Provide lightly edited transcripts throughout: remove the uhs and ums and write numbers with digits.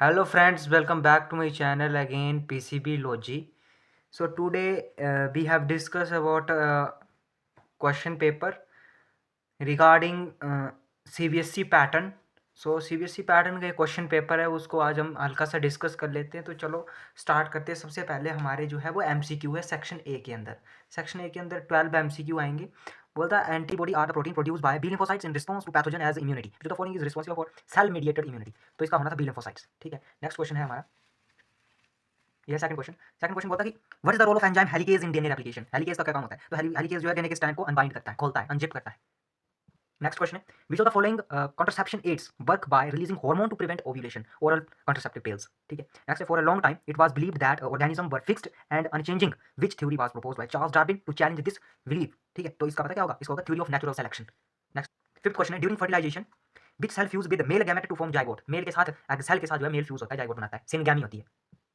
Hello friends, welcome back to my channel again, PCB Logi. So today we have discussed about question paper regarding CBSE pattern. So CBSE pattern का question paper है, उसको आज हम हल्का सा discuss कर लेते हैं। तो चलो स्टार्ट करते हैं। सबसे पहले हमारे जो है वो MCQ है सेक्शन ए के अंदर। सेक्शन ए के अंदर 12 MCQ आएंगे। बोलता है antibody are the protein produced by B lymphocytes in response to pathogen as immunity, जो the following is responsible for cell mediated immunity. तो इसका होना था बी लिम्फोसाइट्स। ठीक है, नेक्स्ट क्वेश्चन है हमारा, ये सेकंड क्वेश्चन। सेकंड क्वेश्चन बोलता है कि what is the role of enzyme helicase in DNA replication. Helicase का क्या काम होता है? तो हेलिकेज जो है डीएनए के स्ट्रैंड को अनबाइंड करता है, खोलता है, अनजिप करता है। नेक्स्ट क्वेश्चन है, which of the following contraception aids work by releasing hormone to prevent ovulation, oral contraceptive pills. ठीक है, नेक्स्ट है, for a long time it was believed that organism were fixed and unchanging, which theory was proposed by Charles Darwin to challenge this belief. ठीक है, तो इसका पता क्या होगा? इसका होगा theory of natural selection. Next fifth question है, during fertilization which cell fuse with male gamete to form zygote. Male के साथ सेल के साथ जो है मेल फ्यूज होता है, जाइगोट बनाता है, सिनगैमी होती है।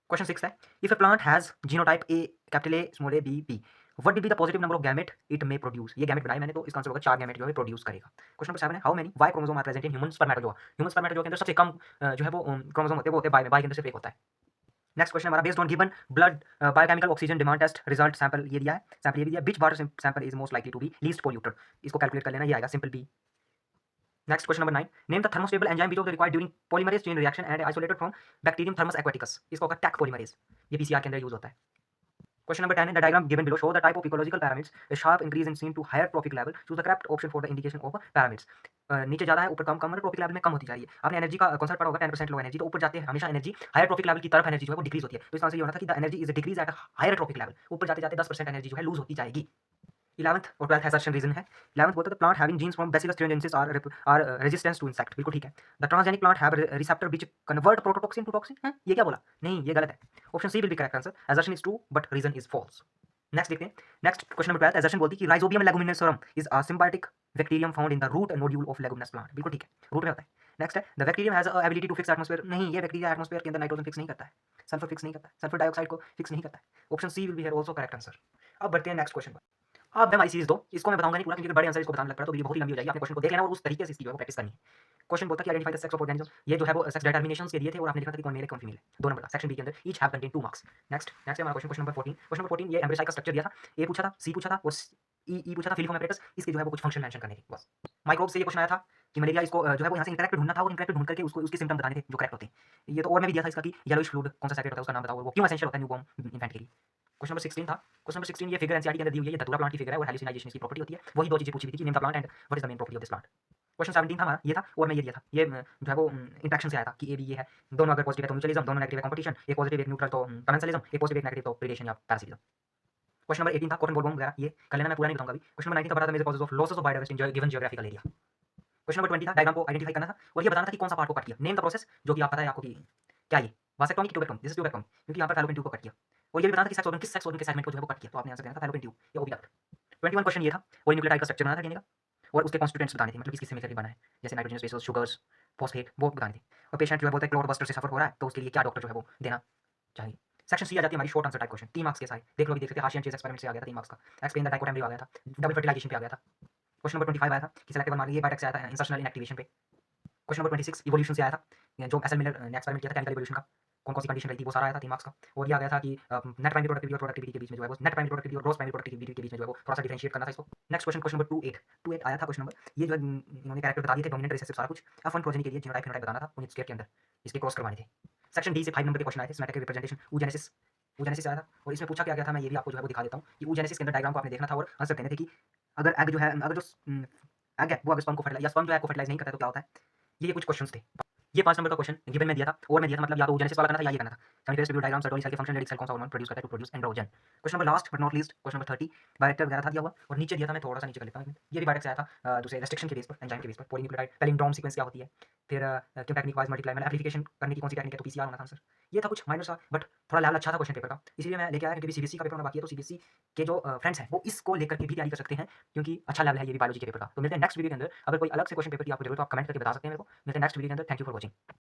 क्वेश्चन 6 है, if a plant has genotype A, capital A, small a, B, P, what will be the positive number of gamete it may produce. ये गैमेट बनाए मैंने, तो इसका आंसर होगा 4 गैमेट जो है प्रोड्यूस करेगा। क्वेश्चन नंबर 7 है, how many Y chromosome are present in human spermatozoa. Human spermatozoa के अंदर सबसे कम जो है वो क्रोमोसोम होते हैं, वो होते हैं बाई में, बाई के अंदर सिर्फ एक होता है। नेक्स्ट क्वेश्चन हमारा, based on given blood biochemical oxygen demand test result sample ये दिया है, सैंपल ये भी दिया, which water sample is most likely to be least polluted. इसको कैलकुलेट कर लेना, ये आएगा simple B. Next question number 9, name the thermostable enzyme which of the required during polymerase chain reaction and isolated from bacterium Thermus aquaticus. इसको होगा Taq polymerase, ये PCR के अंदर यूज होता है। Question number 10 in the diagram given below show the type of ecological pyramids. A sharp increase in seen to higher trophic level. Choose the correct option for the indication of pyramids. नीचे ज्यादा है, ऊपर कम, कम मतलब trophic level में कम होती जा रही है। आपने एनर्जी का कॉन्सेप्ट पढ़ा होगा, 10% लो एनर्जी, तो ऊपर जाते हैं हमेशा एनर्जी हायर ट्रॉपिक लेवल की तरफ एनर्जी जो है वो डिक्रीज होती है। तो इसका आंसर ये होना था कि the energy is decrease at higher trophic level. ऊपर जाते जाते 10% एनर्जी जो है लूज होती जाएगी। 11th और 12th असर्शन रीजन है। 11th बोलता है plant having genes from bacillus thuringiensis are resistance to insect. बिल्कुल ठीक है। The transgenic plant have receptor which convert prototoxin to toxin. है ये क्या बोला? नहीं, ये गलत है। Option C will be correct answer. Assertion is true but reason is false. Next देखते हैं। नेक्स्ट क्वेश्चन नंबर 12, असर्शन बोलती है कि rhizobium leguminosarum is a symbiotic bacterium found in the root nodule of leguminous plant. बिल्कुल ठीक है, root में होता है। नेक्स्ट है, the bacterium has a ability to fix atmosphere. नहीं, ये बैक्टीरिया एटमॉस्फेयर के अंदर नाइट्रोजन फिक्स नहीं करता है, सल्फर फिक्स नहीं करता है, सल्फर डाइऑक्साइड को फिक्स नहीं करता है। Option C will be here also correct answer. अब बढ़ते हैं नेक्स्ट क्वेश्चन पर। अब मैं हमारी सीरीज दो, इसको मैं बताऊंगा नहीं पूरा, क्योंकि बड़े आंसर इसको बताने लग पड़ा तो वीडियो बहुत ही लंबी हो जाएगी। आपने क्वेश्चन को देख लेना और उस तरीके से इसकी जो है वो प्रैक्टिस करनी है। क्वेश्चन बोलता है कि identify the sex of organism. ये जो है वो सेक्स डिटरमिनेशंस के दिए थे और आपने लिखा था कि कौन मेल है कौन फीमेल है, 2 नंबर का सेक्शन बी के अंदर। Each have contain 2 marks. Next next है हमारा question, question number 14। Question number 14 ये एम्ब्रियोसाइक का स्ट्रक्चर दिया था। ए पूछा था, सी पूछा था और ई पूछा था, फिलिफॉर्म एपरेटस। इसके जो है वो कुछ फंक्शन मेंशन करने थे बस। माइक्रोब से ये क्वेश्चन आया था कि मलेरिया, इसको जो है वो यहाँ से इंटरेक्ट ढूंढना था और इंटरेक्ट ढूंढ करके उसको उसके सिम्टम बताने थे जो करेक्ट होते हैं। ये तो और में भी दिया था इसका कि येलोइश फ्लूइड कौन सा सेक्रेट होता है, उसका नाम बताओ, वो क्यों एसेंशियल होता है न्यूबॉर्न इन्फेंट के लिए। क्वेश्चन नंबर 16 था। क्वेश्चन नंबर 16 ये फिगर एनसीईआरटी के अंदर दी हुई है, ये धतूरा प्लांट की फिगर है और हेलुसिनाइजेशन की प्रॉपर्टी होती है। वही दो चीजें पूछी हुई थी कि name the plant and what is the main property of this plant. Question 17 था हमारा, ये था और मैं ये दिया था, ये जो है वो इंटरेक्शन से आया था कि ए बी ये है, दोनों अगर पॉजिटिव है तो म्यूचुअलिज्म, दोनों नेगेटिव है कंपटीशन, एक पॉजिटिव एक न्यूट्रल तो कमेंसलिज्म, एक पॉजिटिव एक नेगेटिव तो प्रीडेशन या पैरासिटिज्म। क्वेश्चन नंबर 18 था कॉटन बॉल वगैरह, ये कर लेना, मैं पूरा नहीं बताऊंगा अभी। क्वेश्चन नंबर 19 था, बता था major causes of losses of biodiversity in given geographical area. Question number 20 था, डायग्राम को आइडेंटिफाई करना था और ये बताना था कि कौन सा पार्ट को कट किया। नेम द प्रोसेस, जो कि आप पता है आपको कि क्या ये वासेक्टोमी की ट्यूबेक्टोमी, दिस इज ट्यूबेक्टोमी, क्योंकि यहाँ पर फैलोपियन ट्यूब को कट किया। और ये भी बताना था कि सेक्स ऑर्गन के सेगमेंट को जो है वो कट किया, तो आपने आंसर देना था फैलोपियन ट्यूब या ओविडक्ट। 21 क्वेश्चन ये था, पॉलीन्यूक्लियोटाइड का स्ट्रक्चर बनाना था डीएनए का और उसके कॉन्स्टिट्यूएंट्स बताने थे, मतलब किस-किस से मिलकर बना है, जैसे नाइट्रोजनस बेसेस, शुगर्स, फॉस्फेट, वो बताने थे। और पेशेंट जो है बोलता है क्लॉट बस्टर से सफर हो रहा है, तो उसके लिए क्या डॉक्टर जो है वो देना चाहिए। सेक्शन सी आ जाती है हमारी short answer type question, 3 marks के सारे देख लो, अभी देख सकते हैं। हाशियन चेस एक्सपेरिमेंट से आ गया था 3 मार्क्स का। एक्सप्लेन द डाइकोटोमी आ गया था, डबल फर्टिलाइजेशन पे आ गया था। क्वेश्चन नंबर 25 आया था कि सिलेक्टिव वन, ये बायोटेक से आया था इंसर्शनल इनएक्टिवेशन पे। क्वेश्चन नंबर 26 इवोल्यूशन से आया था, जो एसएल मिलर ने एक्सपेरिमेंट किया था केमिकल इवोल्यूशन का, कौन-कौन सी कंडीशन रही थी, वो सारा आया था 3 मार्क्स का। और ये आ गया था कि नेट प्राइमरी प्रोडक्टिविटी और प्रोडक्टिविटी के बीच में जो है वो नेट प्राइमरी प्रोडक्टिविटी और ग्रॉस प्राइमरी प्रोडक्टिविटी के बीच में जो है वो थोड़ा-सा डिफरेंशिएट करना था इसको। नेक्स्ट क्वेश्चन, क्वेश्चन नंबर 28 आया था क्वेश्चन नंबर, ये जो है इन्होंने कैरेक्टर बता दिए थे, डोमिनेंट रिसेसिव सारा कुछ। F1 प्रोजेनी के लिए जीनोटाइप फेनोटाइप बताना था यूनिट स्क्वायर के अंदर, इसके क्रॉस करवाने थे। सेक्शन डी से 5 नंबर के क्वेश्चन आए थे, सोमैटिक रिप्रेजेंटेशन, oogenesis, oogenesis आया था और इसमें पूछा क्या गया था, मैं ये भी आपको जो है वो दिखा देता हूँ कि oogenesis के अंदर डायग्राम को आपने देखना था और आंसर देने थे कि अगर एग जो है, अगर जो एग है वो अगर स्पर्म को फर्टिलाइज या स्पर्म जो है एग को फर्टिलाइज नहीं करता है तो क्या होता है। ये कुछ क्वेश्चंस थे। ये 5 नंबर का क्वेश्चन गिवन में दिया था और मैं दिया था, मतलब या तो oogenesis वाला करना था या ये करना था। Semi face diagram, Sertoli cell के फंक्शन, रेडियल सेल कौन सा हार्मोन प्रोड्यूस करता है to produce androgen. Question number last but not least, question number 30 bioreactor वगैरह था दिया हुआ और नीचे दिया था, मैं थोड़ा सा नीचे कर लेता हूँ। ये भी बायोरिएक्टर से आया था, दूसरे रेस्ट्रिक्शन के बेस पर, एंजाइम के बेस पर, पॉलीन्यूक्लियोटाइड पैलिंड्रोम सीक्वेंस क्या होती है, फिर क्यों टेक्निक वाइज मल्टीप्लाई, मैंने एप्लीकेशन करने की कौन सी टेक्निक है, तो पीसीआर होना था आंसर। ये था कुछ माइनर सा बट थोड़ा लेवल अच्छा था क्वेश्चन पेपर का, इसलिए मैं लेके आया, क्योंकि सीबीएसई का पेपर होना बाकी है, तो सीबीएसई के जो फ्रेंड्स हैं वो इसको लेकर के भी तैयारी कर सकते हैं, क्योंकि अच्छा लेवल है ये भी बायोलॉजी के पेपर का। तो मिलते हैं नेक्स्ट वीडियो के अंदर। अगर कोई अलग से क्वेश्चन पेपर की आपको जरूरत है तो आप कमेंट करके बता सकते हैं मेरे को। मिलते हैं नेक्स्ट वीडियो के अंदर। Thank you for watching.